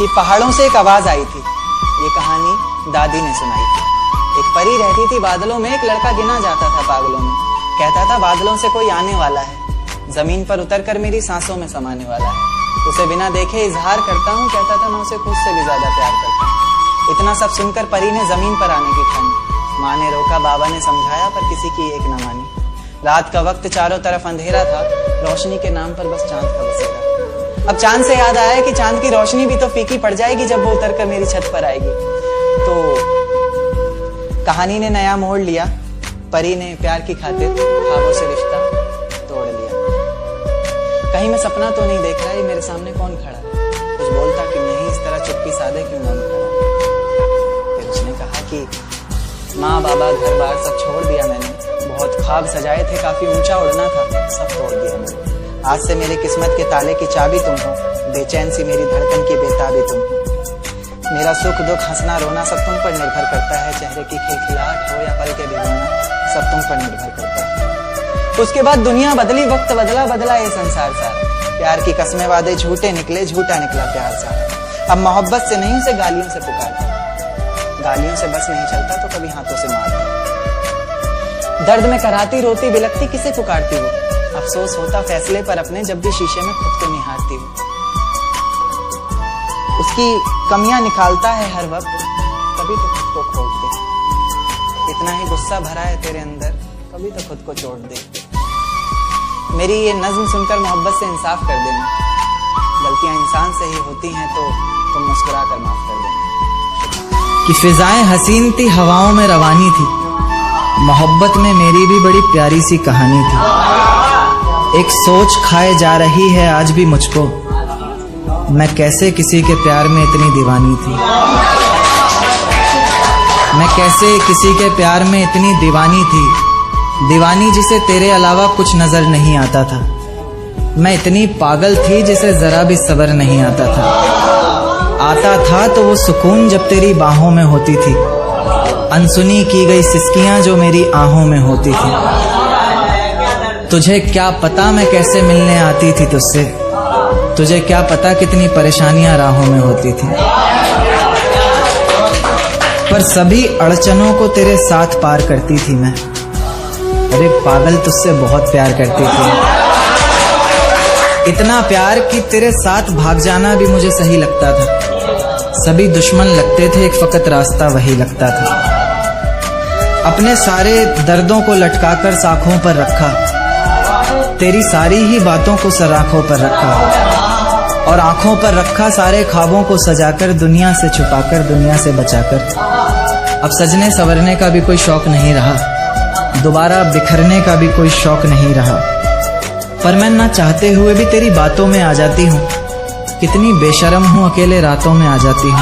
कि पहाड़ों से एक आवाज आई थी। ये कहानी दादी ने सुनाई थी। एक परी रहती थी बादलों में, एक लड़का गिना जाता था पागलों में। कहता था बादलों से कोई आने वाला है, जमीन पर उतरकर मेरी सांसों में समाने वाला है। उसे बिना देखे इजहार करता हूँ, कहता था मैं उसे खुद से भी ज्यादा प्यार करता हूँ। इतना सब सुनकर परी ने जमीन पर आने की ठानी। माँ ने रोका, बाबा ने समझाया, पर किसी की एक न मानी। रात का वक्त, चारों तरफ अंधेरा था, रोशनी के नाम पर बस चांद का बसेरा। अब चांद से याद आया कि चांद की रोशनी भी तो फीकी पड़ जाएगी जब वो उतरकर मेरी छत पर आएगी। तो कहानी ने नया मोड़ लिया। परी ने प्यार की खातिर ख्वाबों से रिश्ता तोड़ लिया। कहीं मैं सपना तो नहीं देख रहा, ये मेरे सामने कौन खड़ा है? कुछ बोलता क्यों नहीं, इस तरह चुप्पी साधे क्यों ना खड़ा? फिर उसने कहा कि माँ बाबा घर बार सब छोड़ दिया मैंने, बहुत ख्वाब सजाए थे, काफी ऊंचा उड़ना था, सब तोड़ दिया मैंने। आज से मेरी किस्मत के ताले की चाबी तुम हो, बेचैन सी मेरी धड़कन की बेताबी तुम हो। मेरा सुख दुख हंसना रोना सब तुम पर निर्भर करता है, चेहरे की खिलखिलाहट हो या पल के भिगोना सब तुम पर निर्भर करता है। उसके बाद दुनिया बदली, वक्त बदला, बदला ये संसार सारा। प्यार की कस्में वादे झूठे निकले, झूठा निकला प्यार सारा। अब मोहब्बत से नहीं उसे गालियों से पुकारता, गालियों से बस नहीं चलता तो कभी हाथों से मारता। दर्द में कराती रोती बिलखती किसे पुकारती वो? अफसोस होता फैसले पर अपने जब भी शीशे में खुद को निहारती हो। उसकी कमियां निकालता है हर वक्त, कभी तो खुद को खोट दे। इतना ही गुस्सा भरा है तेरे अंदर, कभी तो खुद को चोट दे। मेरी ये नज्म सुनकर मोहब्बत से इंसाफ कर देना। गलतियां इंसान से ही होती हैं तो तुम मुस्कुरा कर माफ कर देना। कि फिजाएं हसीन थी, हवाओं में रवानी थी, मोहब्बत में मेरी भी बड़ी प्यारी सी कहानी थी। एक सोच खाए जा रही है आज भी मुझको, मैं कैसे किसी के प्यार में इतनी दीवानी थी। मैं कैसे किसी के प्यार में इतनी दीवानी थी, दीवानी जिसे तेरे अलावा कुछ नजर नहीं आता था। मैं इतनी पागल थी जिसे जरा भी सब्र नहीं आता था तो वो सुकून जब तेरी बाहों में होती थी, अनसुनी की गई सिसकियां जो मेरी आहों में होती थी। तुझे क्या पता मैं कैसे मिलने आती थी तुझसे, तुझे क्या पता कितनी परेशानियां राहों में होती थी। पर सभी अड़चनों को तेरे साथ पार करती थी मैं। अरे पागल, तुझसे बहुत प्यार करती थी, इतना प्यार कि तेरे साथ भाग जाना भी मुझे सही लगता था। सभी दुश्मन लगते थे, एक फकत रास्ता वही लगता था। अपने सारे दर्दों को लटकाकर साखों पर रखा, तेरी सारी ही बातों को सराखों पर रखा, और आंखों पर रखा सारे ख्वाबों को सजाकर, दुनिया से छुपाकर, दुनिया से बचाकर। अब सजने संवरने का भी कोई शौक नहीं रहा, दोबारा बिखरने का भी कोई शौक नहीं रहा। पर मैं ना चाहते हुए भी तेरी बातों में आ जाती हूँ, कितनी बेशर्म हूँ, अकेले रातों में आ जाती हूँ।